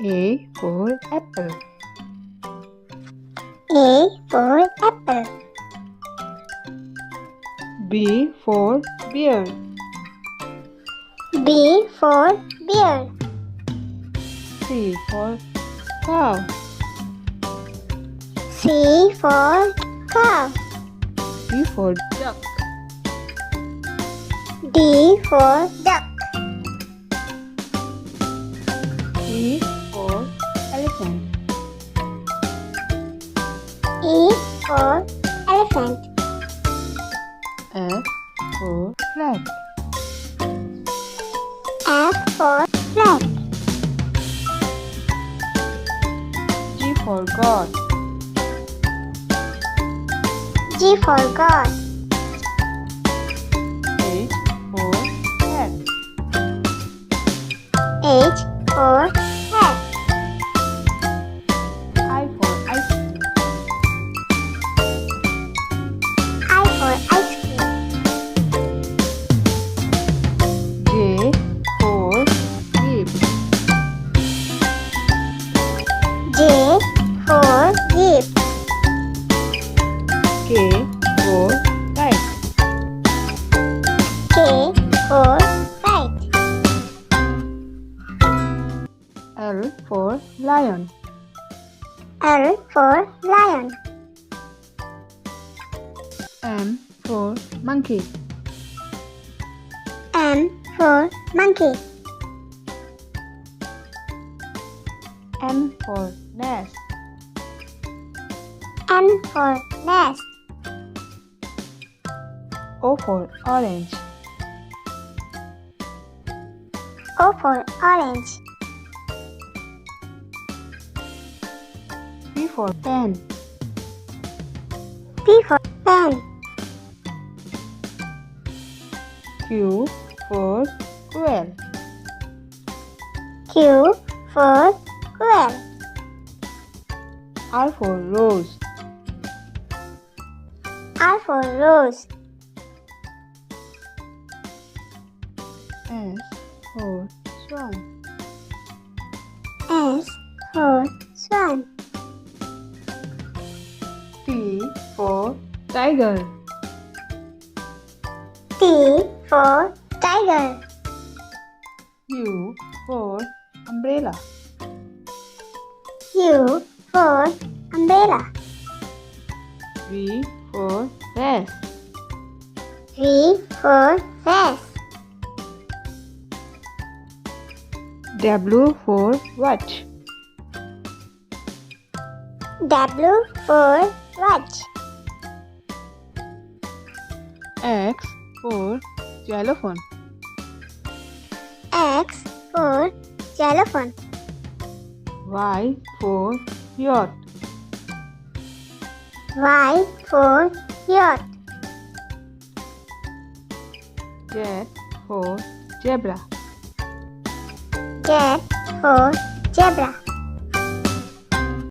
A for apple. A for apple. B for bear. B for bear. C for cow. C for cow. D for duck. D for duck. E for elephant. E for elephant. F for flag. F for flag. G for God. G for God. H for hat. H for hat. I for ice cream. I for ice cream. J for jeep. J for jeep. K for kite. K for kite. L for lion. L for lion. M for monkey. M for monkey. N for nest. N for nest. O for orange. O for orange. P for pen. P for pen. Q for quail. Q for quail. R for rose. R for rose. S for swan. S for swan. T for tiger. T for tiger. U for umbrella. U for umbrella. V for vest. V for vest. W for watch. W for watch. X for xylophone. X for xylophone. Y for yacht. Y for yacht. Z for zebra. Z for zebra.